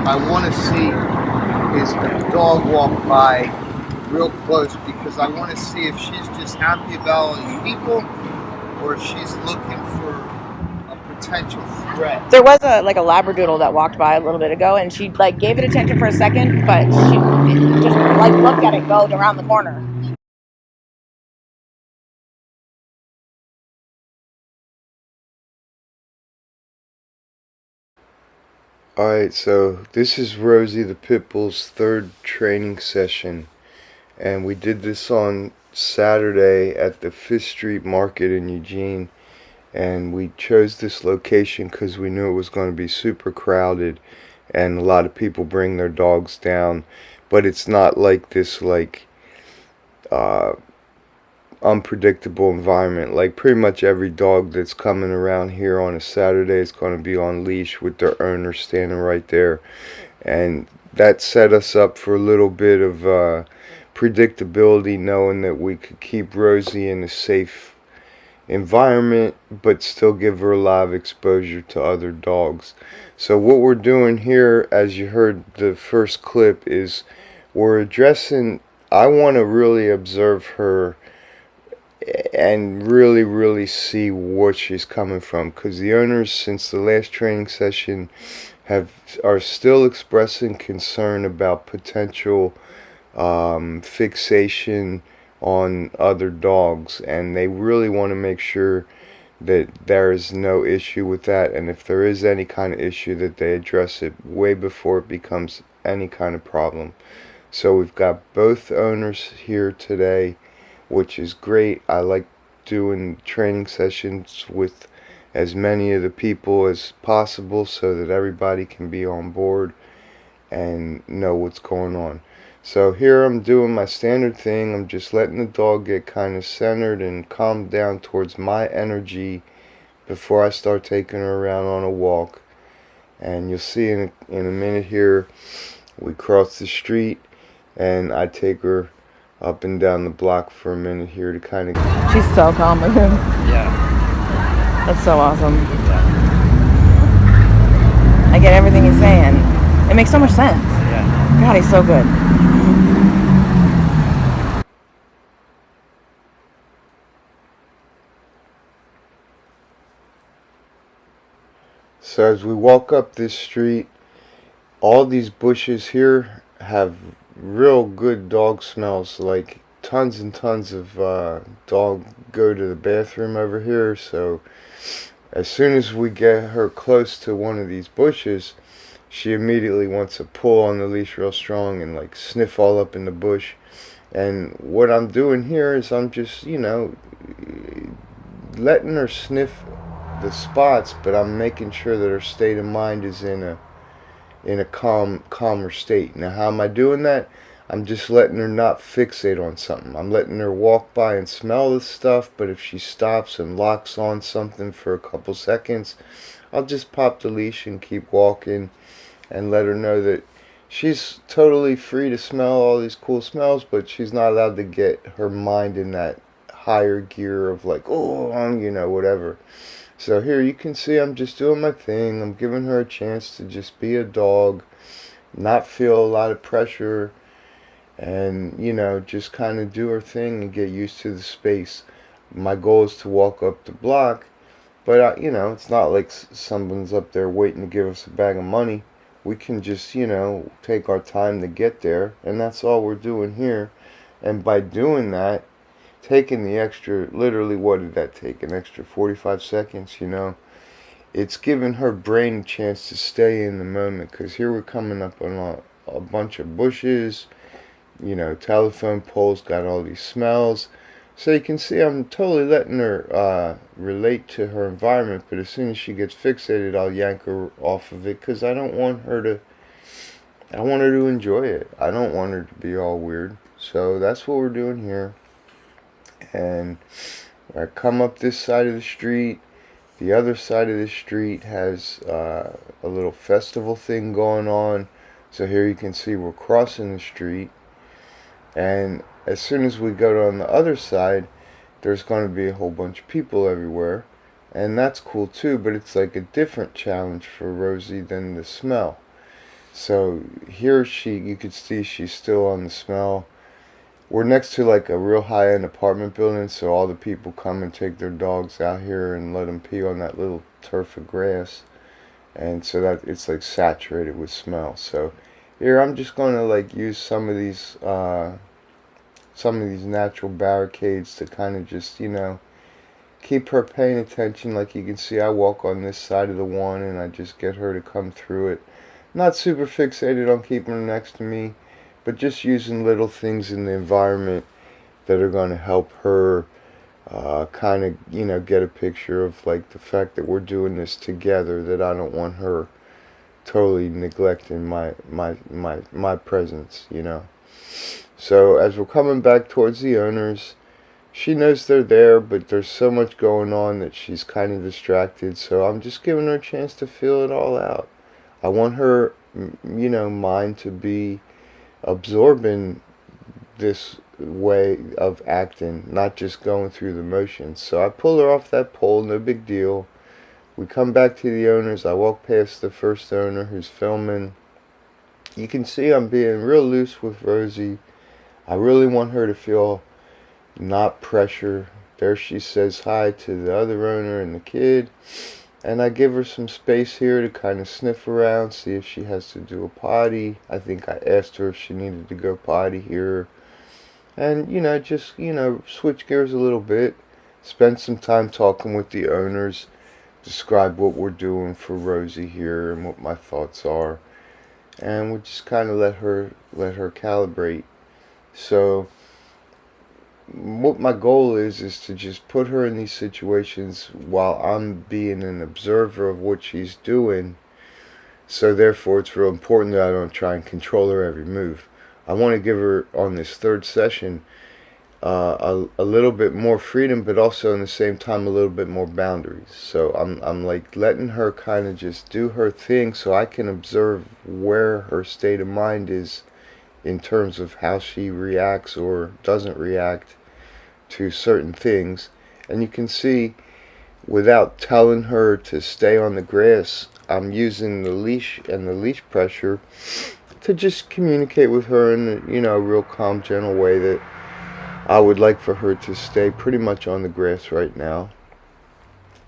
I want to see is a dog walk by real close because I want to see if she's just happy about all these people or if she's looking for a potential threat. There was a labradoodle that walked by a little bit ago, and she like gave it attention for a second, but she just like looked at it go around the corner. Alright, so this is Rosie the Pitbull's third training session, and we did this on Saturday at the 5th Street Market in Eugene, and we chose this location because we knew it was going to be super crowded and a lot of people bring their dogs down, but it's not like this uh, unpredictable environment. Like pretty much every dog that's coming around here on a Saturday is going to be on leash with their owner standing right there, and that set us up for a little bit of predictability, knowing that we could keep Rosie in a safe environment but still give her a lot of exposure to other dogs. So what we're doing here, as you heard the first clip, is we're addressing, I want to really observe her and really see what she's coming from, because the owners since the last training session are still expressing concern about potential fixation on other dogs, and they really want to make sure that there is no issue with that, and if there is any kind of issue that they address it way before it becomes any kind of problem. So we've got both owners here today, which is great. I like doing training sessions with as many of the people as possible so that everybody can be on board and know what's going on. So here I'm doing my standard thing. I'm just letting the dog get kind of centered and calm down towards my energy before I start taking her around on a walk. And you'll see in a minute here, we cross the street and I take her up and down the block for a minute here to kind of... She's so calm with him. Yeah. That's so awesome. I get everything he's saying. It makes so much sense. Yeah. God, he's so good. So as we walk up this street, all these bushes here have real good dog smells. Like tons and tons of dog go to the bathroom over here. So as soon as we get her close to one of these bushes, she immediately wants to pull on the leash real strong and like sniff all up in the bush. And what I'm doing here is I'm just, letting her sniff the spots, but I'm making sure that her state of mind is in a calmer state. Now how am I doing that? I'm just letting her not fixate on something. I'm letting her walk by and smell the stuff, but if she stops and locks on something for a couple seconds, I'll just pop the leash and keep walking and let her know that she's totally free to smell all these cool smells, but she's not allowed to get her mind in that higher gear of like, oh, whatever. So here you can see I'm just doing my thing. I'm giving her a chance to just be a dog, not feel a lot of pressure, and just kind of do her thing and get used to the space. My goal is to walk up the block, but it's not like someone's up there waiting to give us a bag of money. We can just take our time to get there, and that's all we're doing here. And by doing that, taking the extra, literally, what did that take? An extra 45 seconds, It's giving her brain a chance to stay in the moment, because here we're coming up on a bunch of bushes, telephone poles, got all these smells. So you can see I'm totally letting her relate to her environment, but as soon as she gets fixated, I'll yank her off of it, because I want her to enjoy it. I don't want her to be all weird. So that's what we're doing here. And I come up this side of the street. The other side of the street has a little festival thing going on. So here you can see we're crossing the street. And as soon as we go on the other side, there's going to be a whole bunch of people everywhere. And that's cool too, but it's like a different challenge for Rosie than the smell. So here you could see she's still on the smell. We're next to like a real high-end apartment building, so all the people come and take their dogs out here and let them pee on that little turf of grass. And so that it's like saturated with smell. So here I'm just going to like use some of these natural barricades to kind of just, keep her paying attention. Like you can see, I walk on this side of the one and I just get her to come through it. Not super fixated on keeping her next to me, but just using little things in the environment that are going to help her kind of, get a picture of like the fact that we're doing this together, that I don't want her totally neglecting my presence. So as we're coming back towards the owners, she knows they're there, but there's so much going on that she's kind of distracted. So I'm just giving her a chance to feel it all out. I want her, mind to be absorbing this way of acting, not just going through the motions. So I pull her off that pole, no big deal. We come back to the owners. I walk past the first owner who's filming. You can see I'm being real loose with Rosie. I really want her to feel not pressure. There she says hi to the other owner and the kid. And I give her some space here to kind of sniff around, see if she has to do a potty. I think I asked her if she needed to go potty here. And, just, switch gears a little bit. Spend some time talking with the owners. Describe what we're doing for Rosie here and what my thoughts are. And we'll just kind of let her calibrate. So what my goal is to just put her in these situations while I'm being an observer of what she's doing. So therefore it's real important that I don't try and control her every move. I want to give her, on this third session, a little bit more freedom, but also in the same time a little bit more boundaries. So I'm like letting her kind of just do her thing, so I can observe where her state of mind is in terms of how she reacts or doesn't react to certain things. And you can see, without telling her to stay on the grass, I'm using the leash and the leash pressure to just communicate with her in a real calm, gentle way that I would like for her to stay pretty much on the grass right now.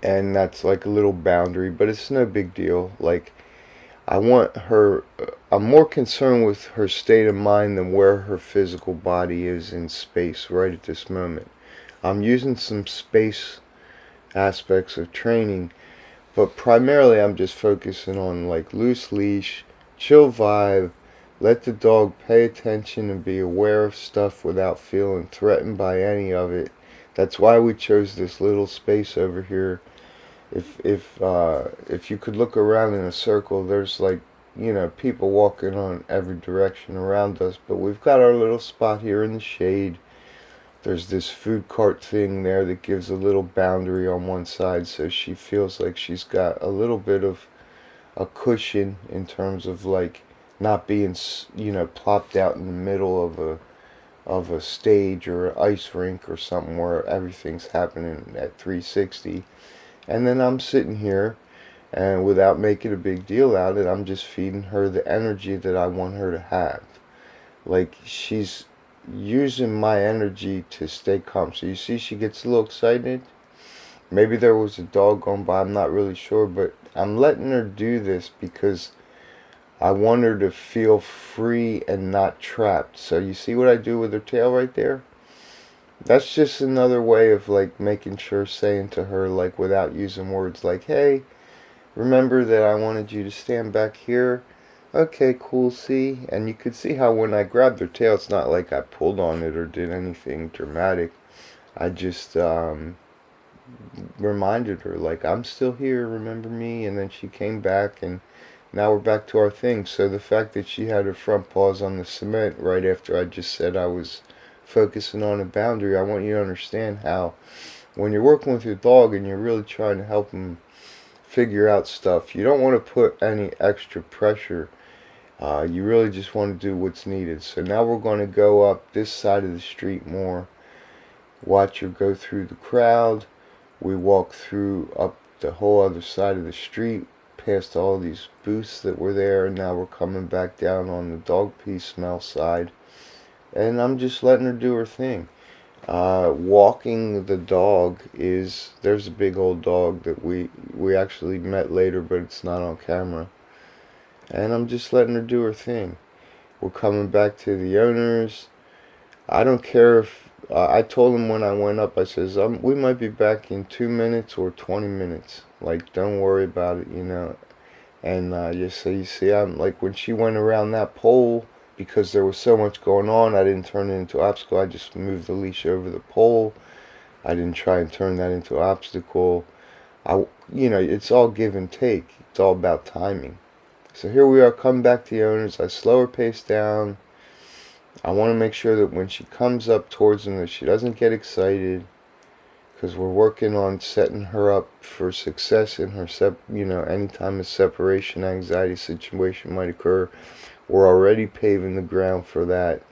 And that's like a little boundary, but it's no big deal. Like, I'm more concerned with her state of mind than where her physical body is in space right at this moment. I'm using some space aspects of training, but primarily I'm just focusing on like loose leash, chill vibe, let the dog pay attention and be aware of stuff without feeling threatened by any of it. That's why we chose this little space over here. If you could look around in a circle, there's like, people walking on every direction around us, but we've got our little spot here in the shade. There's this food cart thing there that gives a little boundary on one side, so she feels like she's got a little bit of a cushion in terms of like not being, plopped out in the middle of a stage or an ice rink or something where everything's happening at 360. And then I'm sitting here, and without making a big deal out of it, I'm just feeding her the energy that I want her to have. Like, she's using my energy to stay calm. So you see she gets a little excited. Maybe there was a dog going by, I'm not really sure, but I'm letting her do this because I want her to feel free and not trapped. So you see what I do with her tail right there? That's just another way of like making sure, saying to her, like, without using words, like, hey, remember that I wanted you to stand back here. Okay, cool, see? And you could see how when I grabbed her tail, it's not like I pulled on it or did anything dramatic. I just reminded her, like, I'm still here, remember me? And then she came back, and now we're back to our thing. So the fact that she had her front paws on the cement right after I just said I was focusing on a boundary, I want you to understand how when you're working with your dog and you're really trying to help them figure out stuff, you don't want to put any extra pressure. You really just want to do what's needed. So now we're going to go up this side of the street more. Watch her go through the crowd. We walk through up the whole other side of the street past all these booths that were there, and now we're coming back down on the dog pee smell side. And I'm just letting her do her thing. Walking the dog there's a big old dog that we actually met later, but it's not on camera. And I'm just letting her do her thing. We're coming back to the owners. I don't care if, I told him when I went up, I says, we might be back in 2 minutes or 20 minutes. Like, don't worry about it, you know. And just so you see, I'm like, when she went around that pole, because there was so much going on, I didn't turn it into obstacle. I just moved the leash over the pole. I didn't try and turn that into obstacle. You know, it's all give and take. It's all about timing. So here we are, come back to the owners. I slow her pace down. I want to make sure that when she comes up towards them that she doesn't get excited, because we're working on setting her up for success in her anytime a separation anxiety situation might occur. We're already paving the ground for that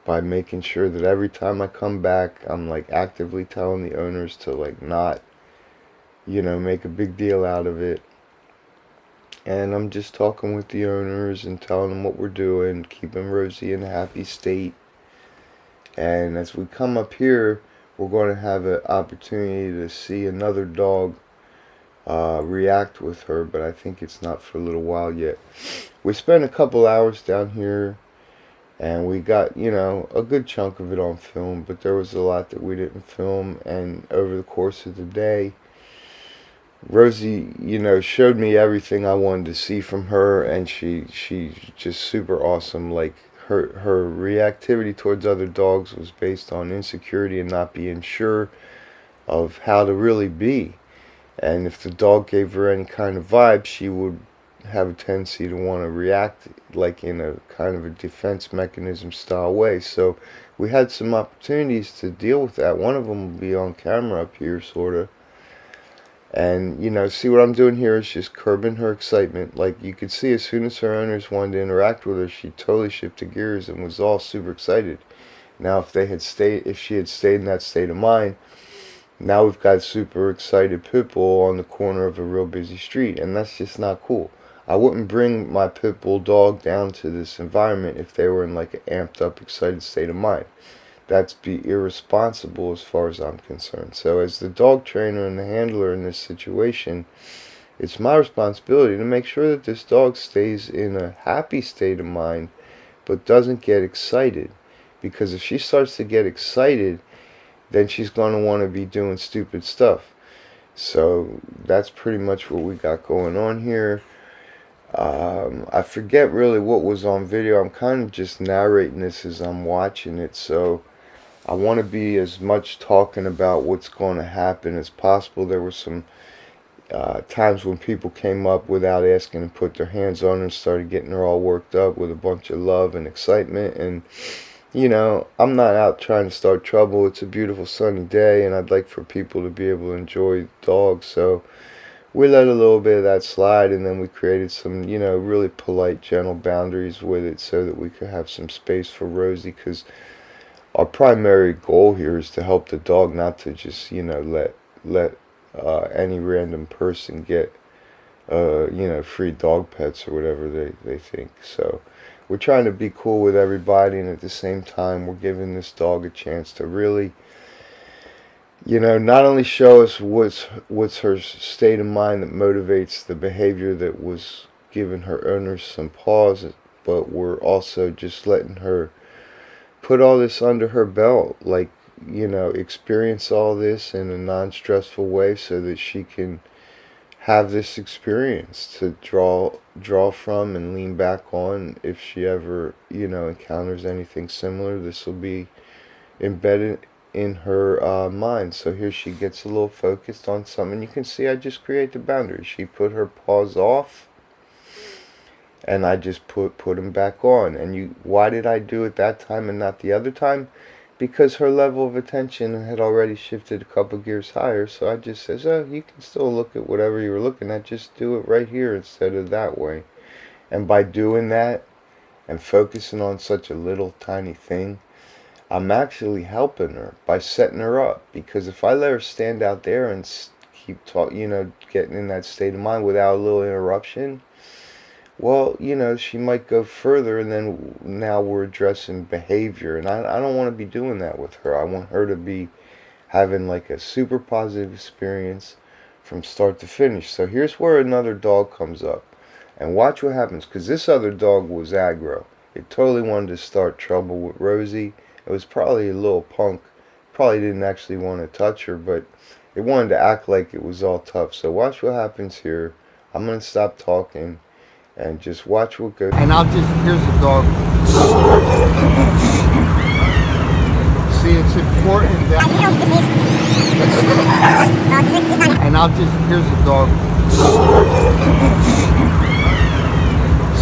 by making sure that every time I come back, I'm like actively telling the owners to like not, make a big deal out of it. And I'm just talking with the owners and telling them what we're doing, keeping Rosie in a happy state. And as we come up here, we're going to have an opportunity to see another dog react with her, but I think it's not for a little while yet. We spent a couple hours down here, and we got, a good chunk of it on film, but there was a lot that we didn't film. And over the course of the day, Rosie, showed me everything I wanted to see from her, and she's just super awesome. Like, her reactivity towards other dogs was based on insecurity and not being sure of how to really be. And if the dog gave her any kind of vibe, she would have a tendency to want to react like in a kind of a defense mechanism style way. So we had some opportunities to deal with that. One of them will be on camera up here, sort of. And, see what I'm doing here is just curbing her excitement. Like, you could see as soon as her owners wanted to interact with her, she totally shifted gears and was all super excited. Now, if she had stayed in that state of mind, now we've got super excited pit bull on the corner of a real busy street, and that's just not cool. I wouldn't bring my pit bull dog down to this environment if they were in like an amped up, excited state of mind. That's be irresponsible as far as I'm concerned. So as the dog trainer and the handler in this situation, it's my responsibility to make sure that this dog stays in a happy state of mind, but doesn't get excited. Because if she starts to get excited, then she's going to want to be doing stupid stuff. So that's pretty much what we got going on here. I forget really what was on video. I'm kind of just narrating this as I'm watching it, so I want to be as much talking about what's going to happen as possible. There were some times when people came up without asking and put their hands on her and started getting her all worked up with a bunch of love and excitement. And I'm not out trying to start trouble. It's a beautiful sunny day, and I'd like for people to be able to enjoy dogs. So we let a little bit of that slide, and then we created some, really polite, gentle boundaries with it so that we could have some space for Rosie, because our primary goal here is to help the dog, not to just, let any random person get, free dog pets or whatever they think. So we're trying to be cool with everybody, and at the same time, we're giving this dog a chance to really, not only show us what's her state of mind that motivates the behavior that was giving her owners some pause, but we're also just letting her put all this under her belt, like, experience all this in a non-stressful way so that she can have this experience to draw from and lean back on if she ever, encounters anything similar. This will be embedded in her mind. So here she gets a little focused on something. You can see I just create the boundary. She put her paws off, and I just put them back on. And why did I do it that time and not the other time? Because her level of attention had already shifted a couple gears higher. So I just says, oh, you can still look at whatever you were looking at, just do it right here instead of that way. And by doing that and focusing on such a little tiny thing, I'm actually helping her by setting her up. Because if I let her stand out there and keep getting in that state of mind without a little interruption, well, she might go further, and then now we're addressing behavior, and I don't want to be doing that with her. I want her to be having like a super positive experience from start to finish. So here's where another dog comes up, and watch what happens, because this other dog was aggro. It totally wanted to start trouble with Rosie. It was probably a little punk. Probably didn't actually want to touch her, but it wanted to act like it was all tough. So watch what happens here. I'm going to stop talking and just watch what goes. And here's the dog. See, it's important that, here's the dog.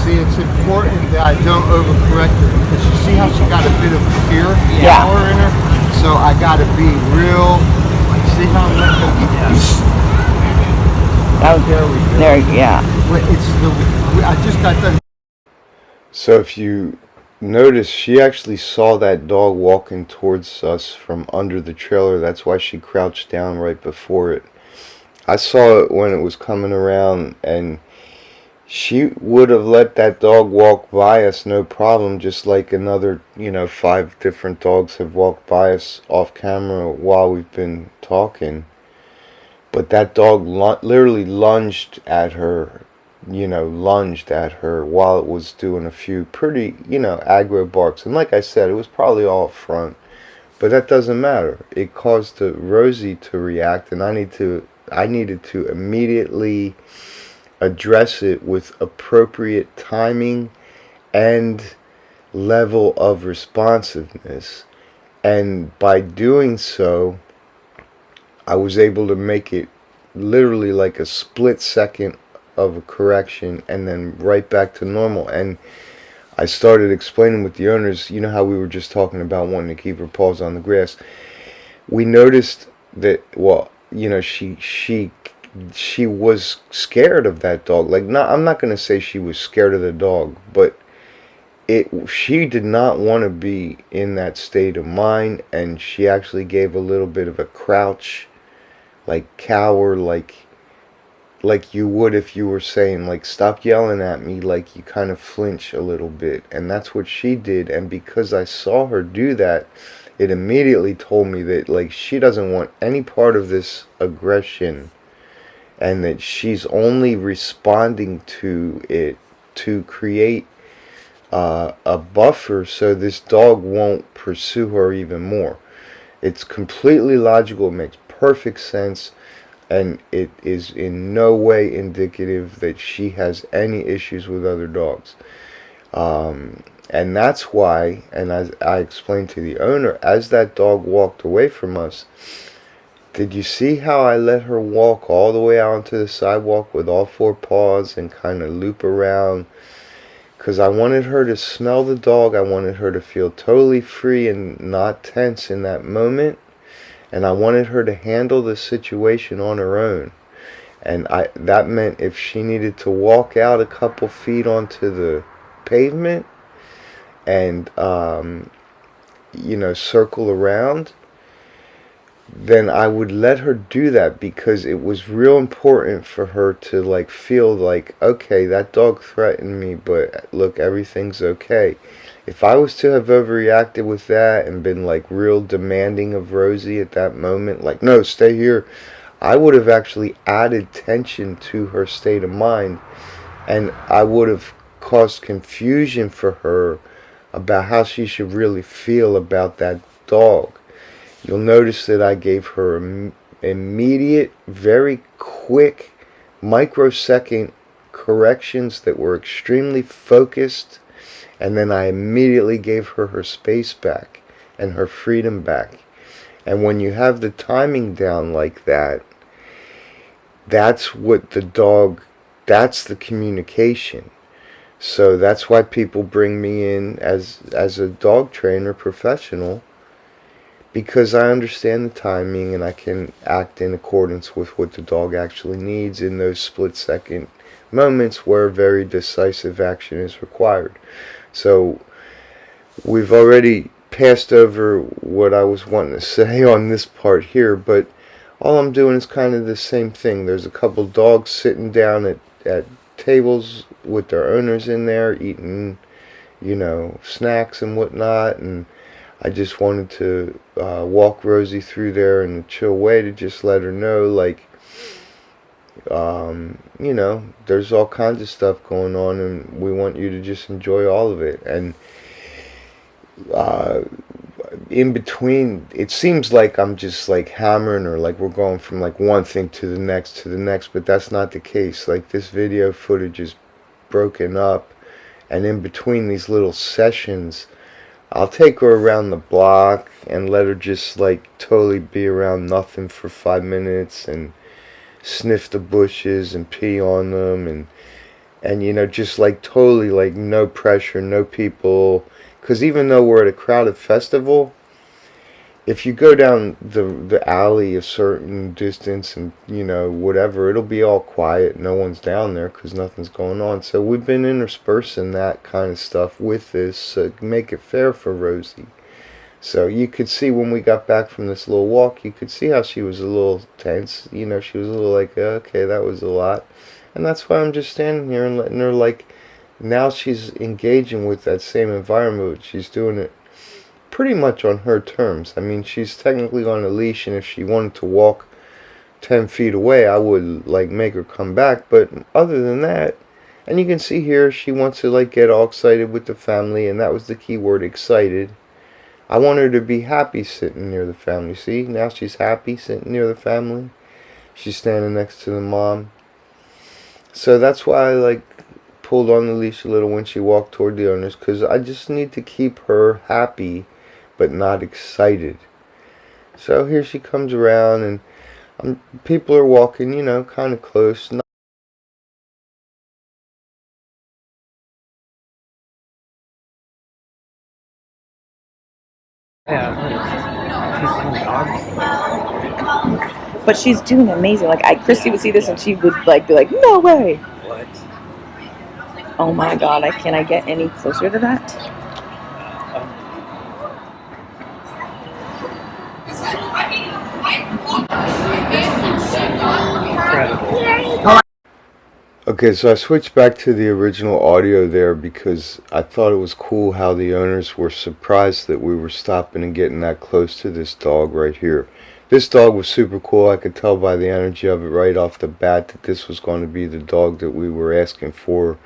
See, it's important that I don't overcorrect her, because you see how she got a bit of fear power in her? So I gotta be real, see how I'm letting her. There, yeah. I just got done. So if you notice, she actually saw that dog walking towards us from under the trailer. That's why she crouched down right before it. I saw it when it was coming around, and she would have let that dog walk by us no problem, just like another 5 different dogs have walked by us off camera while we've been talking. But that dog literally lunged at her while it was doing a few pretty, aggro barks. And like I said, it was probably all up front. But that doesn't matter. It caused Rosie to react, and I needed to immediately address it with appropriate timing and level of responsiveness. And by doing so, I was able to make it literally like a split second of a correction, and then right back to normal. And I started explaining with the owners, how we were just talking about wanting to keep her paws on the grass. We noticed that, she was scared of that dog. I'm not going to say she was scared of the dog, but she did not want to be in that state of mind, and she actually gave a little bit of a crouch, like cower, like you would if you were saying, like, stop yelling at me, like you kind of flinch a little bit. And that's what she did. And because I saw her do that, it immediately told me that, like, she doesn't want any part of this aggression, and that she's only responding to it to create a buffer so this dog won't pursue her even more. It's completely logical. It makes perfect sense. And it is in no way indicative that she has any issues with other dogs. And that's why, and as I explained to the owner, as that dog walked away from us, did you see how I let her walk all the way out onto the sidewalk with all 4 paws and kind of loop around? Because I wanted her to smell the dog. I wanted her to feel totally free and not tense in that moment. And I wanted her to handle the situation on her own. And that meant if she needed to walk out a couple feet onto the pavement and, circle around, then I would let her do that, because it was real important for her to, like, feel like, okay, that dog threatened me, but look, everything's okay. If I was to have overreacted with that and been, like, real demanding of Rosie at that moment, like, no, stay here, I would have actually added tension to her state of mind, and I would have caused confusion for her about how she should really feel about that dog. You'll notice that I gave her immediate, very quick, microsecond corrections that were extremely focused, and then I immediately gave her her space back and her freedom back. And when you have the timing down like that, that's what that's the communication. So that's why people bring me in as a dog trainer professional, because I understand the timing and I can act in accordance with what the dog actually needs in those split-second moments where very decisive action is required. So we've already passed over what I was wanting to say on this part here, but all I'm doing is kind of the same thing. There's a couple dogs sitting down at tables with their owners in there eating, snacks and whatnot, and I just wanted to walk Rosie through there in a chill way to just let her know, like, there's all kinds of stuff going on, and we want you to just enjoy all of it. And uh, in between, it seems like I'm just like hammering, or like we're going from like one thing to the next, but that's not the case. Like, this video footage is broken up, and in between these little sessions, I'll take her around the block and let her just like totally be around nothing for 5 minutes and sniff the bushes and pee on them, and just like totally like no pressure, no people. Because even though we're at a crowded festival, if you go down the alley a certain distance and whatever, it'll be all quiet, no one's down there because nothing's going on. So we've been interspersing that kind of stuff with this to make it fair for Rosie. So you could see when we got back from this little walk, you could see how she was a little tense. She was a little like, okay, that was a lot. And that's why I'm just standing here and letting her, like, now she's engaging with that same environment, but she's doing it pretty much on her terms. I mean, she's technically on a leash, and if she wanted to walk 10 feet away, I would, like, make her come back. But other than that, and you can see here, she wants to, like, get all excited with the family, and that was the key word, excited. I want her to be happy sitting near the family. See, now she's happy sitting near the family. She's standing next to the mom. So that's why I, like, pulled on the leash a little when she walked toward the owners, because I just need to keep her happy but not excited. So here she comes around, and people are walking, kind of close. But she's doing amazing. Like, Christy would see this and she would like be like, "No way!" What? Oh my God! Can I get any closer to that? Incredible. Okay, so I switched back to the original audio there because I thought it was cool how the owners were surprised that we were stopping and getting that close to this dog right here. This dog was super cool. I could tell by the energy of it right off the bat that this was going to be the dog that we were asking for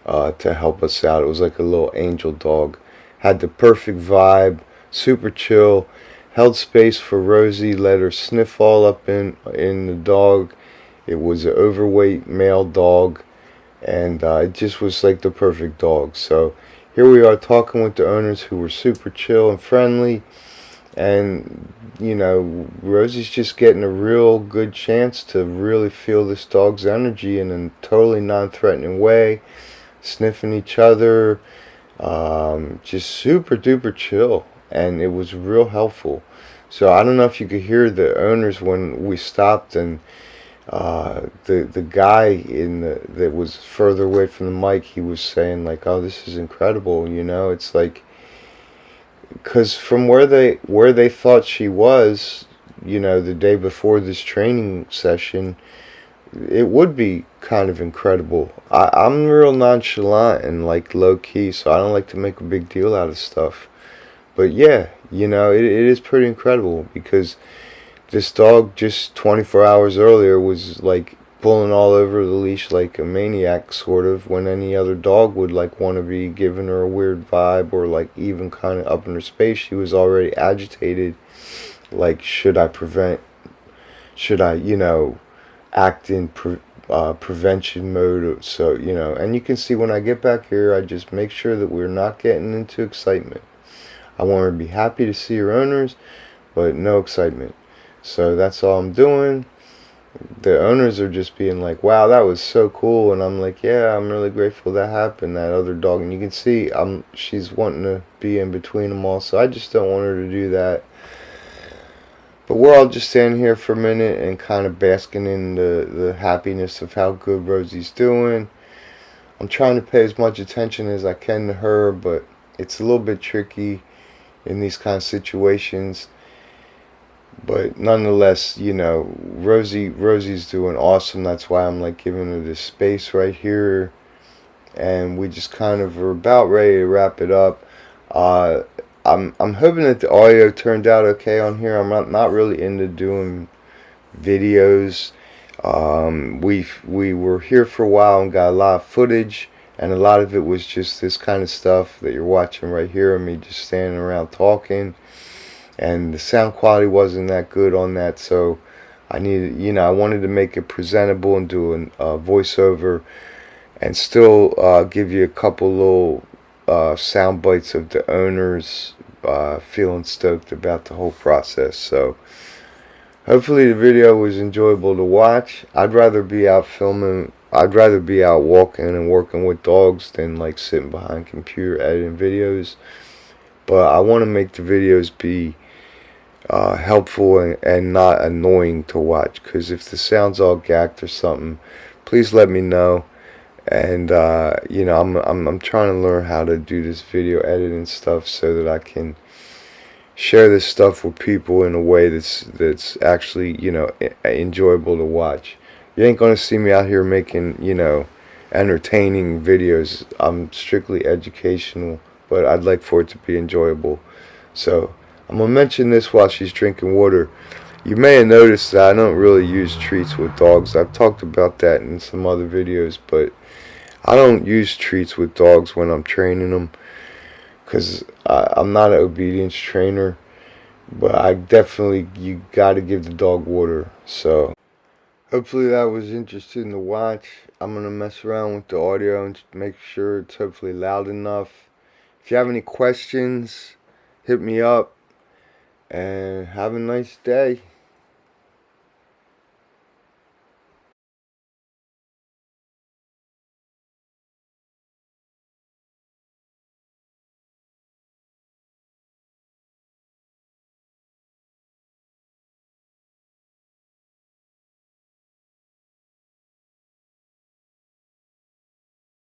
to help us out. It was like a little angel dog. Had the perfect vibe, super chill, held space for Rosie, let her sniff all up in the dog. It was an overweight male dog, and it just was like the perfect dog. So here we are talking with the owners, who were super chill and friendly, and Rosie's just getting a real good chance to really feel this dog's energy in a totally non-threatening way, sniffing each other, just super duper chill, and it was real helpful. So I don't know if you could hear the owners when we stopped, and the guy that was further away from the mic, he was saying like, "Oh, this is incredible." It's like, because from where they thought she was, the day before this training session, it would be kind of incredible. I'm real nonchalant and like low key, so I don't like to make a big deal out of stuff. But yeah, it is pretty incredible, because this dog just 24 hours earlier was like pulling all over the leash like a maniac, sort of, when any other dog would like want to be giving her a weird vibe or like even kind of up in her space. She was already agitated, like, should I act in prevention mode. So and you can see when I get back here, I just make sure that we're not getting into excitement. I want her to be happy to see her owners, but no excitement. So that's all I'm doing. The owners are just being like, "Wow, that was so cool," and I'm like, "Yeah, I'm really grateful that happened." That other dog, and you can see she's wanting to be in between them all, so I just don't want her to do that. But we're all just standing here for a minute and kind of basking in the happiness of how good Rosie's doing. I'm trying to pay as much attention as I can to her, but it's a little bit tricky in these kind of situations. But nonetheless, you know, Rosie's doing awesome. That's why I'm like giving her this space right here, and we just kind of are about ready to wrap it up. Uh, I'm hoping that the audio turned out okay on here. I'm not really into doing videos. We were here for a while and got a lot of footage, and a lot of it was just this kind of stuff that you're watching right here of me just standing around talking, and the sound quality wasn't that good on that, so I needed, you know, I wanted to make it presentable and do a voiceover and still give you a couple little sound bites of the owners feeling stoked about the whole process. So hopefully the video was enjoyable to watch. I'd rather be out filming. I'd rather be out walking and working with dogs than like sitting behind a computer editing videos. But I want to make the videos be helpful and not annoying to watch. Because if the sound's all gacked or something, please let me know. And you know, I'm trying to learn how to do this video editing stuff so that I can share this stuff with people in a way that's actually, you know, enjoyable to watch. You ain't gonna see me out here making, you know, entertaining videos. I'm strictly educational, but I'd like for it to be enjoyable. So I'm gonna mention this while she's drinking water. You may have noticed that I don't really use treats with dogs. I've talked about that in some other videos, but I don't use treats with dogs when I'm training them, because I'm not an obedience trainer. But I definitely, you gotta give the dog water. So hopefully that was interesting to watch. I'm gonna mess around with the audio and make sure it's hopefully loud enough. If you have any questions, hit me up, and have a nice day.